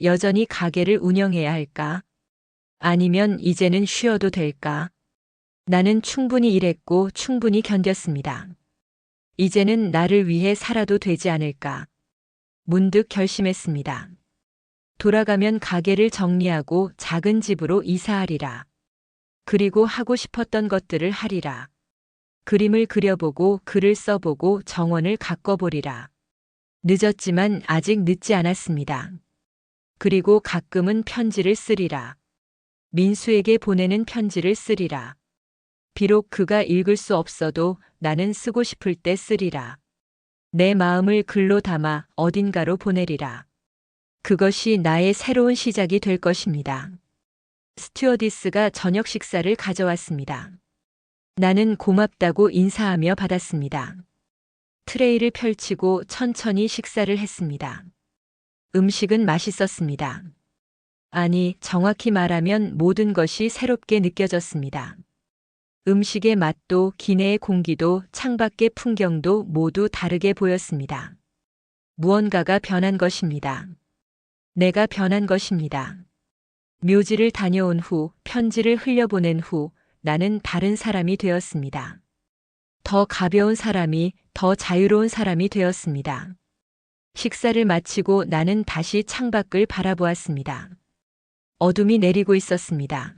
여전히 가게를 운영해야 할까? 아니면 이제는 쉬어도 될까? 나는 충분히 일했고 충분히 견뎠습니다. 이제는 나를 위해 살아도 되지 않을까? 문득 결심했습니다. 돌아가면 가게를 정리하고 작은 집으로 이사하리라. 그리고 하고 싶었던 것들을 하리라. 그림을 그려보고 글을 써보고 정원을 가꿔보리라. 늦었지만 아직 늦지 않았습니다. 그리고 가끔은 편지를 쓰리라. 민수에게 보내는 편지를 쓰리라. 비록 그가 읽을 수 없어도 나는 쓰고 싶을 때 쓰리라. 내 마음을 글로 담아 어딘가로 보내리라. 그것이 나의 새로운 시작이 될 것입니다. 스튜어디스가 저녁 식사를 가져왔습니다. 나는 고맙다고 인사하며 받았습니다. 트레이를 펼치고 천천히 식사를 했습니다. 음식은 맛있었습니다. 아니, 정확히 말하면 모든 것이 새롭게 느껴졌습니다. 음식의 맛도 기내의 공기도 창밖의 풍경도 모두 다르게 보였습니다. 무언가가 변한 것입니다. 내가 변한 것입니다. 묘지를 다녀온 후, 편지를 흘려보낸 후 나는 다른 사람이 되었습니다. 더 가벼운 사람이, 더 자유로운 사람이 되었습니다. 식사를 마치고 나는 다시 창밖을 바라보았습니다. 어둠이 내리고 있었습니다.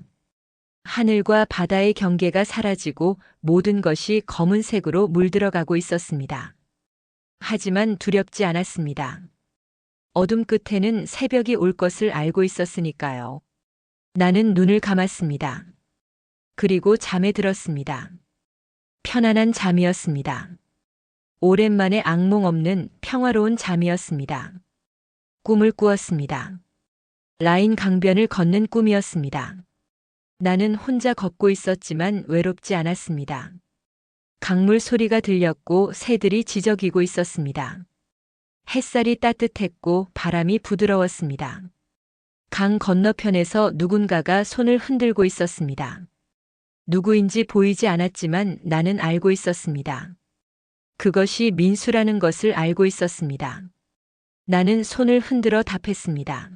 하늘과 바다의 경계가 사라지고 모든 것이 검은색으로 물들어가고 있었습니다. 하지만 두렵지 않았습니다. 어둠 끝에는 새벽이 올 것을 알고 있었으니까요. 나는 눈을 감았습니다. 그리고 잠에 들었습니다. 편안한 잠이었습니다. 오랜만에 악몽 없는 평화로운 잠이었습니다. 꿈을 꾸었습니다. 라인 강변을 걷는 꿈이었습니다. 나는 혼자 걷고 있었지만 외롭지 않았습니다. 강물 소리가 들렸고 새들이 지저귀고 있었습니다. 햇살이 따뜻했고 바람이 부드러웠습니다. 강 건너편에서 누군가가 손을 흔들고 있었습니다. 누구인지 보이지 않았지만 나는 알고 있었습니다. 그것이 민수라는 것을 알고 있었습니다. 나는 손을 흔들어 답했습니다.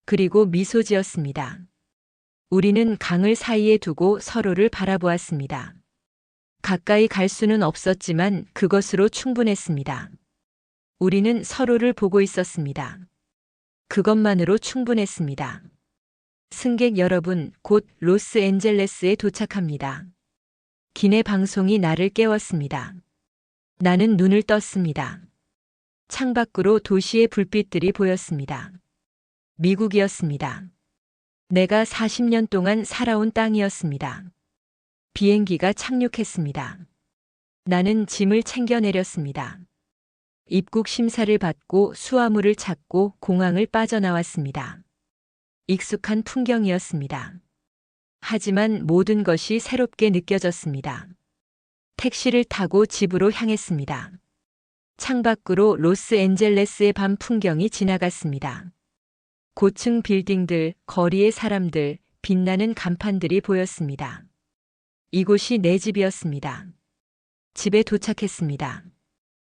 그리고 미소 지었습니다. 우리는 강을 사이에 두고 서로를 바라보았습니다. 가까이 갈 수는 없었지만 그것으로 충분했습니다. 우리는 서로를 보고 있었습니다. 그것만으로 충분했습니다. 승객 여러분, 곧 로스앤젤레스에 도착합니다. 기내 방송이 나를 깨웠습니다. 나는 눈을 떴습니다. 창밖으로 도시의 불빛들이 보였습니다. 미국이었습니다. 내가 40년 동안 살아온 땅이었습니다. 비행기가 착륙했습니다. 나는 짐을 챙겨 내렸습니다. 입국 심사를 받고 수화물을 찾고 공항을 빠져나왔습니다. 익숙한 풍경이었습니다. 하지만 모든 것이 새롭게 느껴졌습니다. 택시를 타고 집으로 향했습니다. 창밖으로 로스앤젤레스의 밤 풍경이 지나갔습니다. 고층 빌딩들, 거리의 사람들, 빛나는 간판들이 보였습니다. 이곳이 내 집이었습니다. 집에 도착했습니다.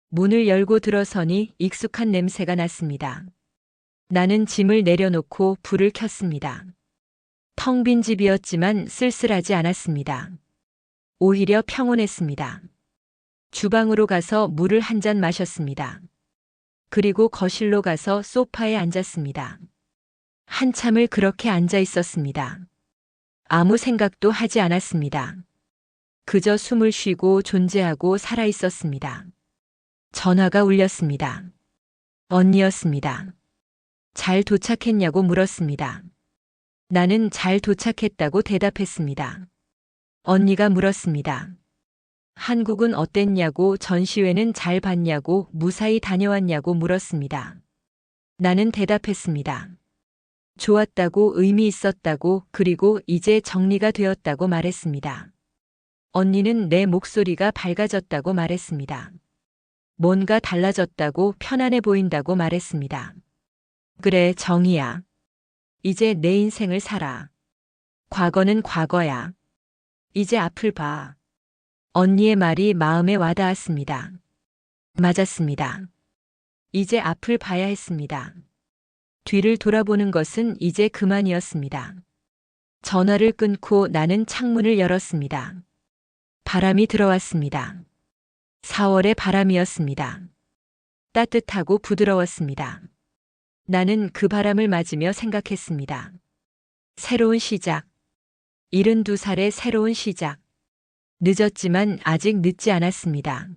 문을 열고 들어서니 익숙한 냄새가 났습니다. 나는 짐을 내려놓고 불을 켰습니다. 텅 빈 집이었지만 쓸쓸하지 않았습니다. 오히려 평온했습니다. 주방으로 가서 물을 한 잔 마셨습니다. 그리고 거실로 가서 소파에 앉았습니다. 한참을 그렇게 앉아 있었습니다. 아무 생각도 하지 않았습니다. 그저 숨을 쉬고 존재하고 살아 있었습니다. 전화가 울렸습니다. 언니였습니다. 잘 도착했냐고 물었습니다. 나는 잘 도착했다고 대답했습니다. 언니가 물었습니다. 한국은 어땠냐고, 전시회는 잘 봤냐고, 무사히 다녀왔냐고 물었습니다. 나는 대답했습니다. 좋았다고, 의미 있었다고, 그리고 이제 정리가 되었다고 말했습니다. 언니는 내 목소리가 밝아졌다고 말했습니다. 뭔가 달라졌다고, 편안해 보인다고 말했습니다. 그래, 정이야. 이제 내 인생을 살아. 과거는 과거야. 이제 앞을 봐. 언니의 말이 마음에 와닿았습니다. 맞았습니다. 이제 앞을 봐야 했습니다. 뒤를 돌아보는 것은 이제 그만이었습니다. 전화를 끊고 나는 창문을 열었습니다. 바람이 들어왔습니다. 4월의 바람이었습니다. 따뜻하고 부드러웠습니다. 나는 그 바람을 맞으며 생각했습니다. 새로운 시작. 72살의 새로운 시작. 늦었지만 아직 늦지 않았습니다.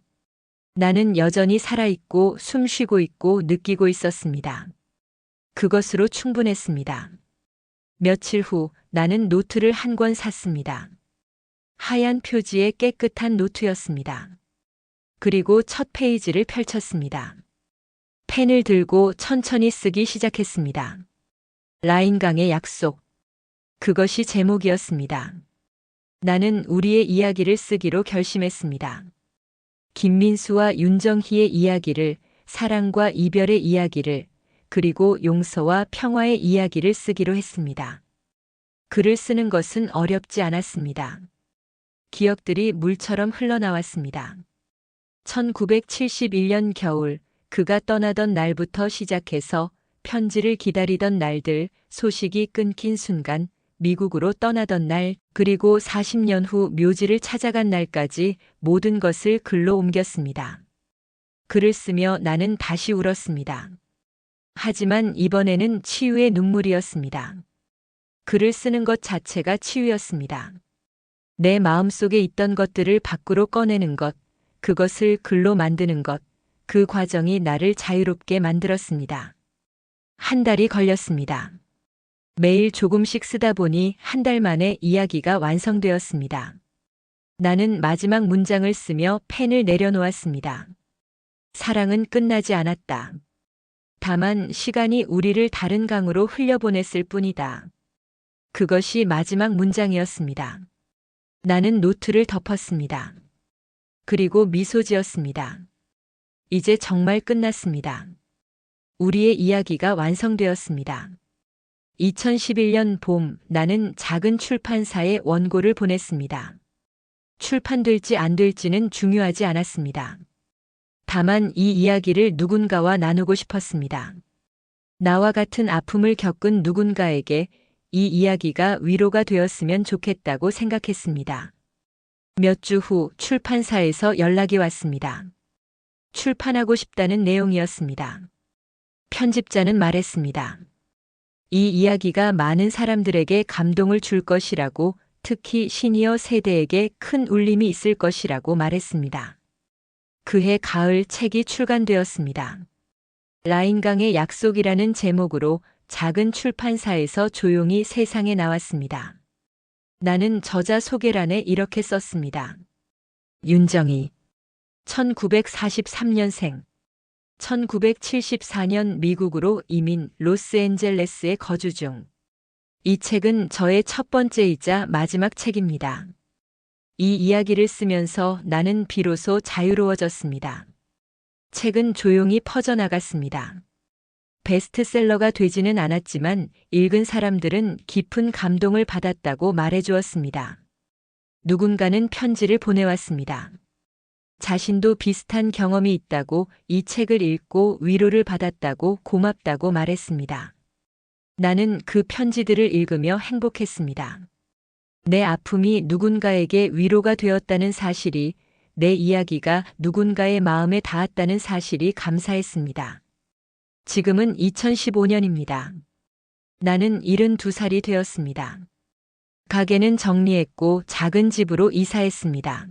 나는 여전히 살아있고 숨 쉬고 있고 느끼고 있었습니다. 그것으로 충분했습니다. 며칠 후 나는 노트를 한 권 샀습니다. 하얀 표지의 깨끗한 노트였습니다. 그리고 첫 페이지를 펼쳤습니다. 펜을 들고 천천히 쓰기 시작했습니다. 라인강의 약속. 그것이 제목이었습니다. 나는 우리의 이야기를 쓰기로 결심했습니다. 김민수와 윤정희의 이야기를, 사랑과 이별의 이야기를, 그리고 용서와 평화의 이야기를 쓰기로 했습니다. 글을 쓰는 것은 어렵지 않았습니다. 기억들이 물처럼 흘러나왔습니다. 1971년 겨울, 그가 떠나던 날부터 시작해서 편지를 기다리던 날들, 소식이 끊긴 순간, 미국으로 떠나던 날, 그리고 40년 후 묘지를 찾아간 날까지 모든 것을 글로 옮겼습니다. 글을 쓰며 나는 다시 울었습니다. 하지만 이번에는 치유의 눈물이었습니다. 글을 쓰는 것 자체가 치유였습니다. 내 마음속에 있던 것들을 밖으로 꺼내는 것, 그것을 글로 만드는 것, 그 과정이 나를 자유롭게 만들었습니다. 한 달이 걸렸습니다. 매일 조금씩 쓰다 보니 한 달 만에 이야기가 완성되었습니다. 나는 마지막 문장을 쓰며 펜을 내려놓았습니다. 사랑은 끝나지 않았다. 다만 시간이 우리를 다른 강으로 흘려보냈을 뿐이다. 그것이 마지막 문장이었습니다. 나는 노트를 덮었습니다. 그리고 미소 지었습니다. 이제 정말 끝났습니다. 우리의 이야기가 완성되었습니다. 2011년 봄, 나는 작은 출판사에 원고를 보냈습니다. 출판될지 안 될지는 중요하지 않았습니다. 다만 이 이야기를 누군가와 나누고 싶었습니다. 나와 같은 아픔을 겪은 누군가에게 이 이야기가 위로가 되었으면 좋겠다고 생각했습니다. 몇 주 후 출판사에서 연락이 왔습니다. 출판하고 싶다는 내용이었습니다. 편집자는 말했습니다. 이 이야기가 많은 사람들에게 감동을 줄 것이라고, 특히 시니어 세대에게 큰 울림이 있을 것이라고 말했습니다. 그해 가을 책이 출간되었습니다. 라인강의 약속이라는 제목으로 작은 출판사에서 조용히 세상에 나왔습니다. 나는 저자 소개란에 이렇게 썼습니다. 윤정희, 1943년생, 1974년 미국으로 이민, 로스앤젤레스에 거주 중. 이 책은 저의 첫 번째이자 마지막 책입니다. 이 이야기를 쓰면서 나는 비로소 자유로워졌습니다. 책은 조용히 퍼져나갔습니다. 베스트셀러가 되지는 않았지만 읽은 사람들은 깊은 감동을 받았다고 말해주었습니다. 누군가는 편지를 보내왔습니다. 자신도 비슷한 경험이 있다고, 이 책을 읽고 위로를 받았다고, 고맙다고 말했습니다. 나는 그 편지들을 읽으며 행복했습니다. 내 아픔이 누군가에게 위로가 되었다는 사실이, 내 이야기가 누군가의 마음에 닿았다는 사실이 감사했습니다. 지금은 2015년입니다. 나는 72살이 되었습니다. 가게는 정리했고 작은 집으로 이사했습니다.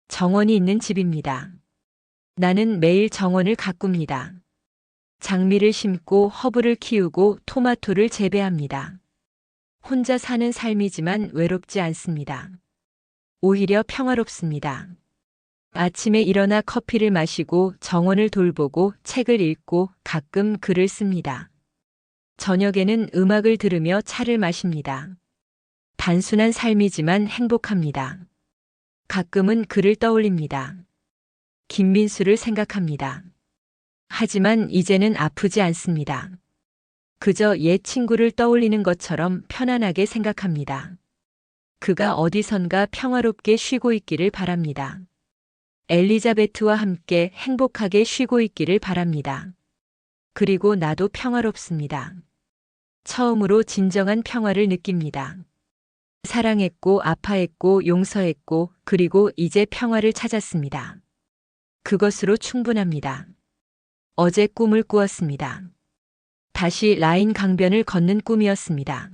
정원이 있는 집입니다. 나는 매일 정원을 가꿉니다. 장미를 심고 허브를 키우고 토마토를 재배합니다. 혼자 사는 삶이지만 외롭지 않습니다. 오히려 평화롭습니다. 아침에 일어나 커피를 마시고 정원을 돌보고 책을 읽고 가끔 글을 씁니다. 저녁에는 음악을 들으며 차를 마십니다. 단순한 삶이지만 행복합니다. 가끔은 그를 떠올립니다. 김민수를 생각합니다. 하지만 이제는 아프지 않습니다. 그저 옛 친구를 떠올리는 것처럼 편안하게 생각합니다. 그가 어디선가 평화롭게 쉬고 있기를 바랍니다. 엘리자베트와 함께 행복하게 쉬고 있기를 바랍니다. 그리고 나도 평화롭습니다. 처음으로 진정한 평화를 느낍니다. 사랑했고 아파했고 용서했고 그리고 이제 평화를 찾았습니다. 그것으로 충분합니다. 어제 꿈을 꾸었습니다. 다시 라인 강변을 걷는 꿈이었습니다.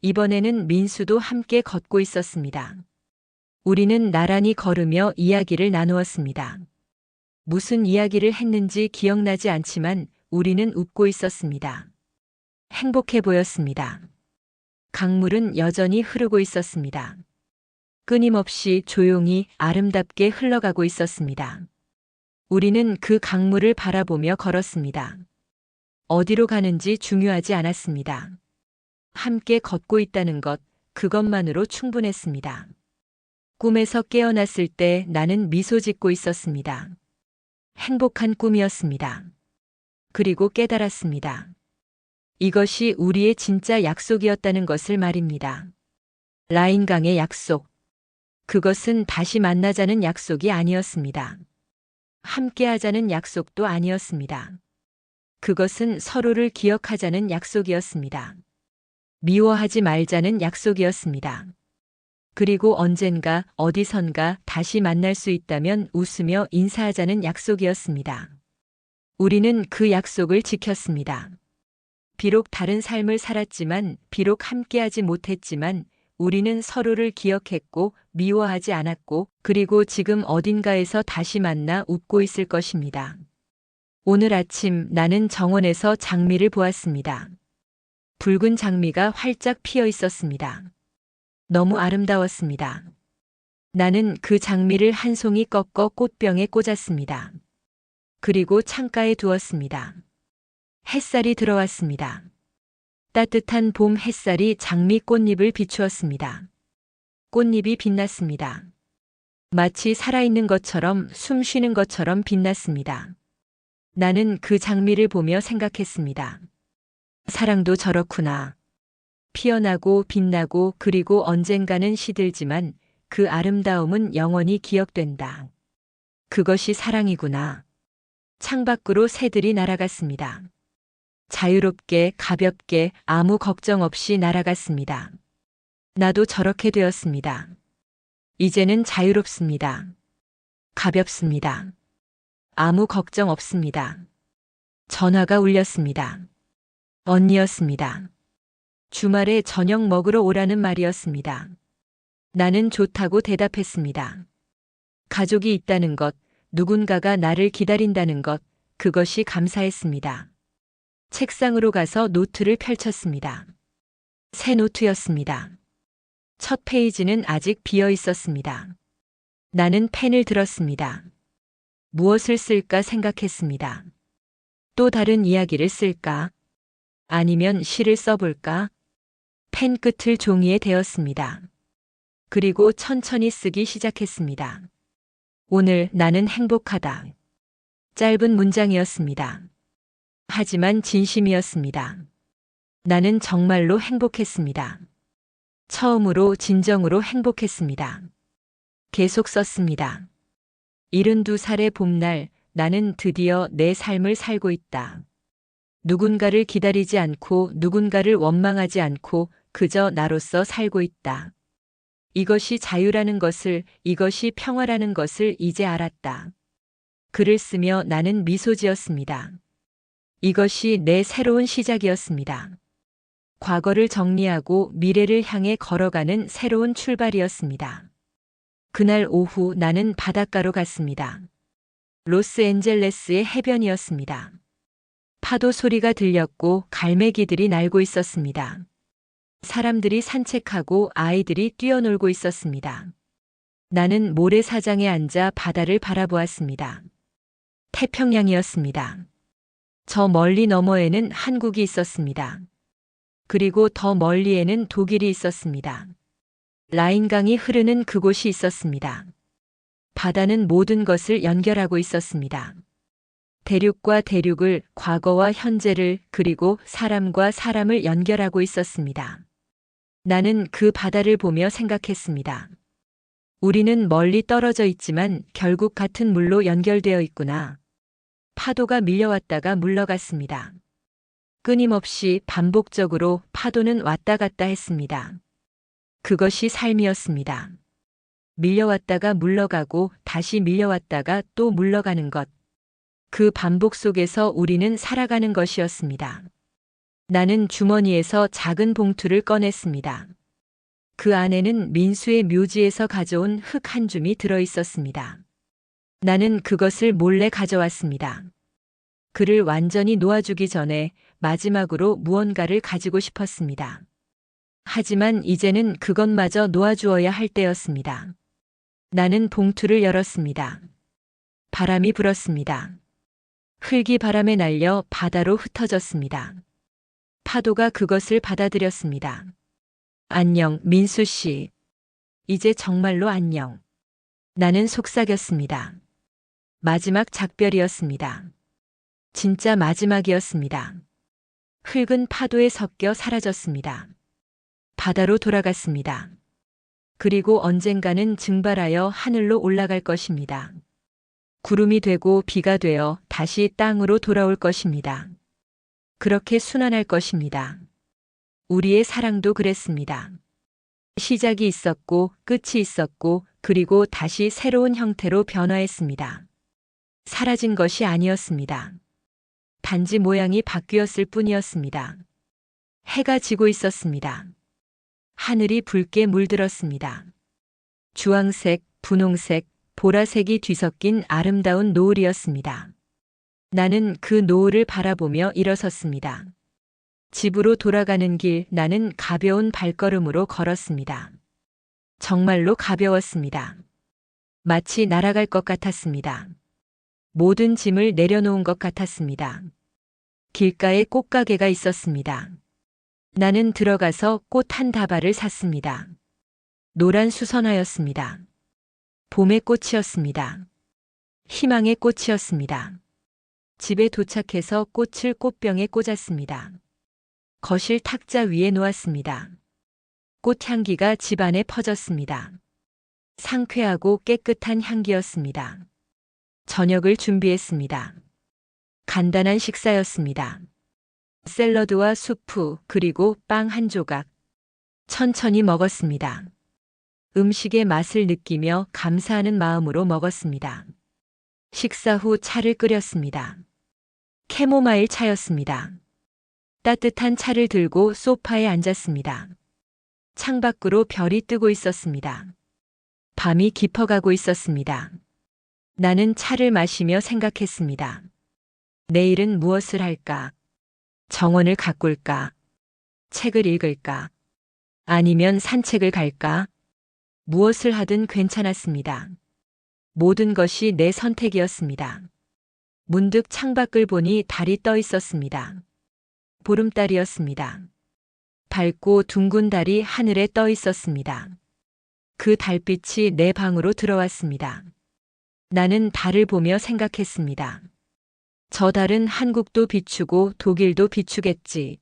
이번에는 민수도 함께 걷고 있었습니다. 우리는 나란히 걸으며 이야기를 나누었습니다. 무슨 이야기를 했는지 기억나지 않지만 우리는 웃고 있었습니다. 행복해 보였습니다. 강물은 여전히 흐르고 있었습니다. 끊임없이 조용히 아름답게 흘러가고 있었습니다. 우리는 그 강물을 바라보며 걸었습니다. 어디로 가는지 중요하지 않았습니다. 함께 걷고 있다는 것, 그것만으로 충분했습니다. 꿈에서 깨어났을 때 나는 미소 짓고 있었습니다. 행복한 꿈이었습니다. 그리고 깨달았습니다. 이것이 우리의 진짜 약속이었다는 것을 말입니다. 라인강의 약속. 그것은 다시 만나자는 약속이 아니었습니다. 함께 하자는 약속도 아니었습니다. 그것은 서로를 기억하자는 약속이었습니다. 미워하지 말자는 약속이었습니다. 그리고 언젠가 어디선가 다시 만날 수 있다면 웃으며 인사하자는 약속이었습니다. 우리는 그 약속을 지켰습니다. 비록 다른 삶을 살았지만, 비록 함께하지 못했지만, 우리는 서로를 기억했고, 미워하지 않았고, 그리고 지금 어딘가에서 다시 만나 웃고 있을 것입니다. 오늘 아침 나는 정원에서 장미를 보았습니다. 붉은 장미가 활짝 피어 있었습니다. 너무 아름다웠습니다. 나는 그 장미를 한 송이 꺾어 꽃병에 꽂았습니다. 그리고 창가에 두었습니다. 햇살이 들어왔습니다. 따뜻한 봄 햇살이 장미 꽃잎을 비추었습니다. 꽃잎이 빛났습니다. 마치 살아있는 것처럼 숨 쉬는 것처럼 빛났습니다. 나는 그 장미를 보며 생각했습니다. 사랑도 저렇구나. 피어나고 빛나고 그리고 언젠가는 시들지만 그 아름다움은 영원히 기억된다. 그것이 사랑이구나. 창밖으로 새들이 날아갔습니다. 자유롭게 가볍게 아무 걱정 없이 날아갔습니다. 나도 저렇게 되었습니다. 이제는 자유롭습니다. 가볍습니다. 아무 걱정 없습니다. 전화가 울렸습니다. 언니였습니다. 주말에 저녁 먹으러 오라는 말이었습니다. 나는 좋다고 대답했습니다. 가족이 있다는 것, 누군가가 나를 기다린다는 것, 그것이 감사했습니다. 책상으로 가서 노트를 펼쳤습니다. 새 노트였습니다. 첫 페이지는 아직 비어 있었습니다. 나는 펜을 들었습니다. 무엇을 쓸까 생각했습니다. 또 다른 이야기를 쓸까? 아니면 시를 써볼까? 펜 끝을 종이에 대었습니다. 그리고 천천히 쓰기 시작했습니다. 오늘 나는 행복하다. 짧은 문장이었습니다. 하지만 진심이었습니다. 나는 정말로 행복했습니다. 처음으로 진정으로 행복했습니다. 계속 썼습니다. 72살의 봄날 나는 드디어 내 삶을 살고 있다. 누군가를 기다리지 않고 누군가를 원망하지 않고 그저 나로서 살고 있다. 이것이 자유라는 것을, 이것이 평화라는 것을 이제 알았다. 글을 쓰며 나는 미소 지었습니다. 이것이 내 새로운 시작이었습니다. 과거를 정리하고 미래를 향해 걸어가는 새로운 출발이었습니다. 그날 오후 나는 바닷가로 갔습니다. 로스앤젤레스의 해변이었습니다. 파도 소리가 들렸고 갈매기들이 날고 있었습니다. 사람들이 산책하고 아이들이 뛰어놀고 있었습니다. 나는 모래사장에 앉아 바다를 바라보았습니다. 태평양이었습니다. 저 멀리 너머에는 한국이 있었습니다. 그리고 더 멀리에는 독일이 있었습니다. 라인강이 흐르는 그곳이 있었습니다. 바다는 모든 것을 연결하고 있었습니다. 대륙과 대륙을, 과거와 현재를, 그리고 사람과 사람을 연결하고 있었습니다. 나는 그 바다를 보며 생각했습니다. 우리는 멀리 떨어져 있지만 결국 같은 물로 연결되어 있구나. 파도가 밀려왔다가 물러갔습니다. 끊임없이 반복적으로 파도는 왔다 갔다 했습니다. 그것이 삶이었습니다. 밀려왔다가 물러가고 다시 밀려왔다가 또 물러가는 것. 그 반복 속에서 우리는 살아가는 것이었습니다. 나는 주머니에서 작은 봉투를 꺼냈습니다. 그 안에는 민수의 묘지에서 가져온 흙 한 줌이 들어 있었습니다. 나는 그것을 몰래 가져왔습니다. 그를 완전히 놓아주기 전에 마지막으로 무언가를 가지고 싶었습니다. 하지만 이제는 그것마저 놓아주어야 할 때였습니다. 나는 봉투를 열었습니다. 바람이 불었습니다. 흙이 바람에 날려 바다로 흩어졌습니다. 파도가 그것을 받아들였습니다. 안녕, 민수 씨. 이제 정말로 안녕. 나는 속삭였습니다. 마지막 작별이었습니다. 진짜 마지막이었습니다. 흙은 파도에 섞여 사라졌습니다. 바다로 돌아갔습니다. 그리고 언젠가는 증발하여 하늘로 올라갈 것입니다. 구름이 되고 비가 되어 다시 땅으로 돌아올 것입니다. 그렇게 순환할 것입니다. 우리의 사랑도 그랬습니다. 시작이 있었고 끝이 있었고 그리고 다시 새로운 형태로 변화했습니다. 사라진 것이 아니었습니다. 단지 모양이 바뀌었을 뿐이었습니다. 해가 지고 있었습니다. 하늘이 붉게 물들었습니다. 주황색, 분홍색, 보라색이 뒤섞인 아름다운 노을이었습니다. 나는 그 노을을 바라보며 일어섰습니다. 집으로 돌아가는 길 나는 가벼운 발걸음으로 걸었습니다. 정말로 가벼웠습니다. 마치 날아갈 것 같았습니다. 모든 짐을 내려놓은 것 같았습니다. 길가에 꽃가게가 있었습니다. 나는 들어가서 꽃 한 다발을 샀습니다. 노란 수선화였습니다. 봄의 꽃이었습니다. 희망의 꽃이었습니다. 집에 도착해서 꽃을 꽃병에 꽂았습니다. 거실 탁자 위에 놓았습니다. 꽃향기가 집안에 퍼졌습니다. 상쾌하고 깨끗한 향기였습니다. 저녁을 준비했습니다. 간단한 식사였습니다. 샐러드와 수프 그리고 빵 한 조각. 천천히 먹었습니다. 음식의 맛을 느끼며 감사하는 마음으로 먹었습니다. 식사 후 차를 끓였습니다. 캐모마일 차였습니다. 따뜻한 차를 들고 소파에 앉았습니다. 창밖으로 별이 뜨고 있었습니다. 밤이 깊어가고 있었습니다. 나는 차를 마시며 생각했습니다. 내일은 무엇을 할까? 정원을 가꿀까? 책을 읽을까? 아니면 산책을 갈까? 무엇을 하든 괜찮았습니다. 모든 것이 내 선택이었습니다. 문득 창밖을 보니 달이 떠 있었습니다. 보름달이었습니다. 밝고 둥근 달이 하늘에 떠 있었습니다. 그 달빛이 내 방으로 들어왔습니다. 나는 달을 보며 생각했습니다. 저 달은 한국도 비추고 독일도 비추겠지.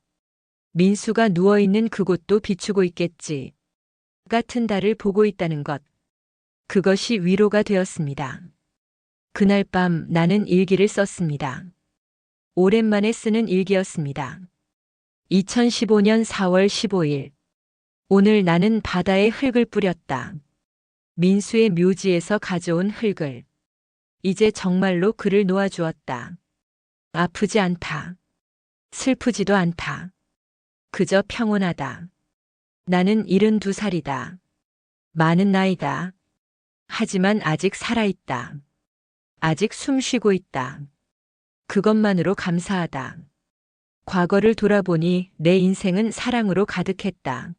민수가 누워있는 그곳도 비추고 있겠지. 같은 달을 보고 있다는 것. 그것이 위로가 되었습니다. 그날 밤 나는 일기를 썼습니다. 오랜만에 쓰는 일기였습니다. 2015년 4월 15일. 오늘 나는 바다에 흙을 뿌렸다. 민수의 묘지에서 가져온 흙을. 이제 정말로 그를 놓아주었다. 아프지 않다. 슬프지도 않다. 그저 평온하다. 나는 72살이다. 많은 나이다. 하지만 아직 살아있다. 아직 숨 쉬고 있다. 그것만으로 감사하다. 과거를 돌아보니 내 인생은 사랑으로 가득했다.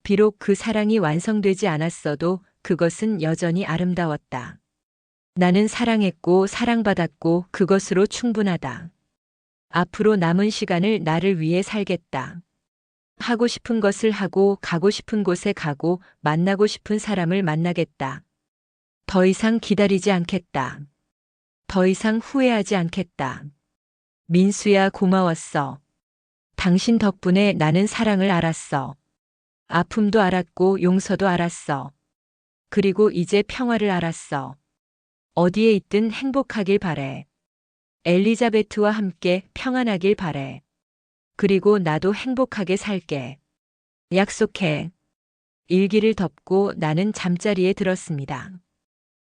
비록 그 사랑이 완성되지 않았어도 그것은 여전히 아름다웠다. 나는 사랑했고 사랑받았고 그것으로 충분하다. 앞으로 남은 시간을 나를 위해 살겠다. 하고 싶은 것을 하고 가고 싶은 곳에 가고 만나고 싶은 사람을 만나겠다. 더 이상 기다리지 않겠다. 더 이상 후회하지 않겠다. 민수야, 고마웠어. 당신 덕분에 나는 사랑을 알았어. 아픔도 알았고 용서도 알았어. 그리고 이제 평화를 알았어. 어디에 있든 행복하길 바래. 엘리자베트와 함께 평안하길 바래. 그리고 나도 행복하게 살게. 약속해. 일기를 덮고 나는 잠자리에 들었습니다.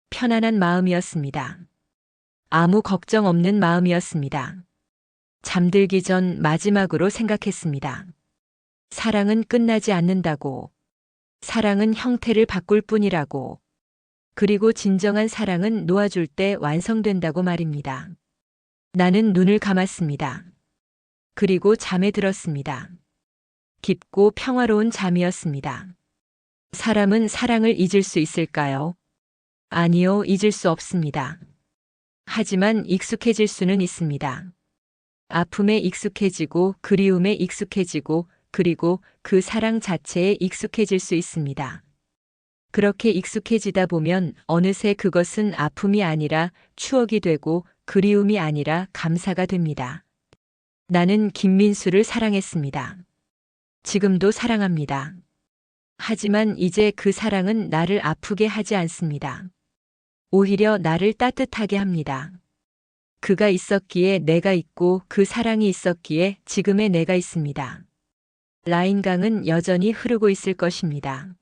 편안한 마음이었습니다. 아무 걱정 없는 마음이었습니다. 잠들기 전 마지막으로 생각했습니다. 사랑은 끝나지 않는다고. 사랑은 형태를 바꿀 뿐이라고. 그리고 진정한 사랑은 놓아줄 때 완성된다고 말입니다. 나는 눈을 감았습니다. 그리고 잠에 들었습니다. 깊고 평화로운 잠이었습니다. 사람은 사랑을 잊을 수 있을까요? 아니요, 잊을 수 없습니다. 하지만 익숙해질 수는 있습니다. 아픔에 익숙해지고 그리움에 익숙해지고 그리고 그 사랑 자체에 익숙해질 수 있습니다. 그렇게 익숙해지다 보면 어느새 그것은 아픔이 아니라 추억이 되고 그리움이 아니라 감사가 됩니다. 나는 김민수를 사랑했습니다. 지금도 사랑합니다. 하지만 이제 그 사랑은 나를 아프게 하지 않습니다. 오히려 나를 따뜻하게 합니다. 그가 있었기에 내가 있고 그 사랑이 있었기에 지금의 내가 있습니다. 라인강은 여전히 흐르고 있을 것입니다.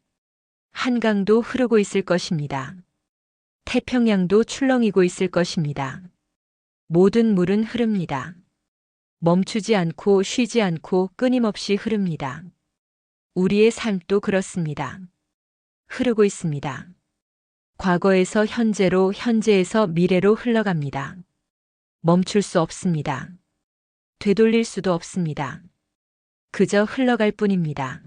한강도 흐르고 있을 것입니다. 태평양도 출렁이고 있을 것입니다. 모든 물은 흐릅니다. 멈추지 않고 쉬지 않고 끊임없이 흐릅니다. 우리의 삶도 그렇습니다. 흐르고 있습니다. 과거에서 현재로, 현재에서 미래로 흘러갑니다. 멈출 수 없습니다. 되돌릴 수도 없습니다. 그저 흘러갈 뿐입니다.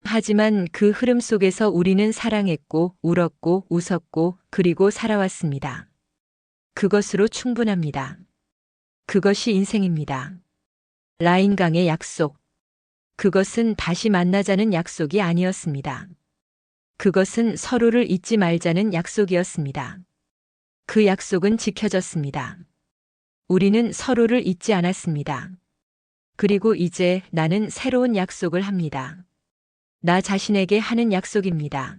하지만 그 흐름 속에서 우리는 사랑했고, 울었고, 웃었고, 그리고 살아왔습니다. 그것으로 충분합니다. 그것이 인생입니다. 라인강의 약속. 그것은 다시 만나자는 약속이 아니었습니다. 그것은 서로를 잊지 말자는 약속이었습니다. 그 약속은 지켜졌습니다. 우리는 서로를 잊지 않았습니다. 그리고 이제 나는 새로운 약속을 합니다. 나 자신에게 하는 약속입니다.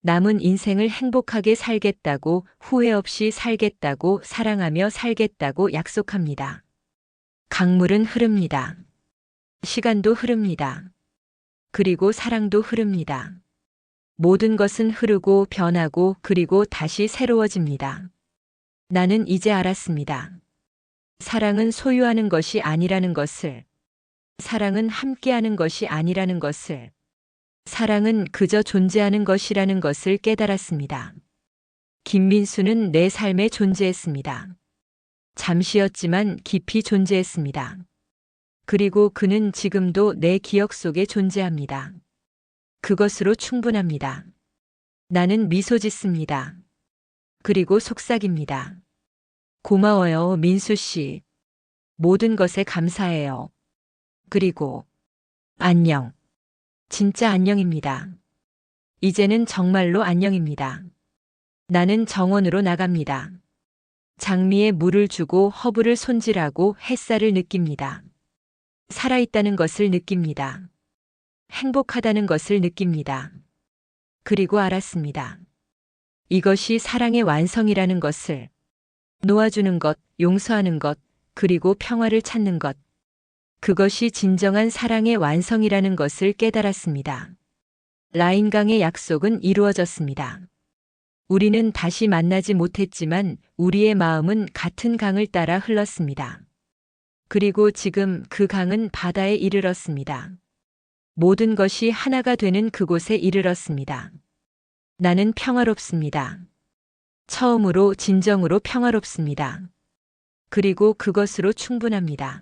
남은 인생을 행복하게 살겠다고, 후회 없이 살겠다고, 사랑하며 살겠다고 약속합니다. 강물은 흐릅니다. 시간도 흐릅니다. 그리고 사랑도 흐릅니다. 모든 것은 흐르고 변하고 그리고 다시 새로워집니다. 나는 이제 알았습니다. 사랑은 소유하는 것이 아니라는 것을, 사랑은 함께하는 것이 아니라는 것을, 사랑은 그저 존재하는 것이라는 것을 깨달았습니다. 김민수는 내 삶에 존재했습니다. 잠시였지만 깊이 존재했습니다. 그리고 그는 지금도 내 기억 속에 존재합니다. 그것으로 충분합니다. 나는 미소 짓습니다. 그리고 속삭입니다. 고마워요, 민수 씨. 모든 것에 감사해요. 그리고 안녕. 진짜 안녕입니다. 이제는 정말로 안녕입니다. 나는 정원으로 나갑니다. 장미에 물을 주고 허브를 손질하고 햇살을 느낍니다. 살아있다는 것을 느낍니다. 행복하다는 것을 느낍니다. 그리고 알았습니다. 이것이 사랑의 완성이라는 것을, 놓아주는 것, 용서하는 것, 그리고 평화를 찾는 것. 그것이 진정한 사랑의 완성이라는 것을 깨달았습니다. 라인강의 약속은 이루어졌습니다. 우리는 다시 만나지 못했지만 우리의 마음은 같은 강을 따라 흘렀습니다. 그리고 지금 그 강은 바다에 이르렀습니다. 모든 것이 하나가 되는 그곳에 이르렀습니다. 나는 평화롭습니다. 처음으로 진정으로 평화롭습니다. 그리고 그것으로 충분합니다.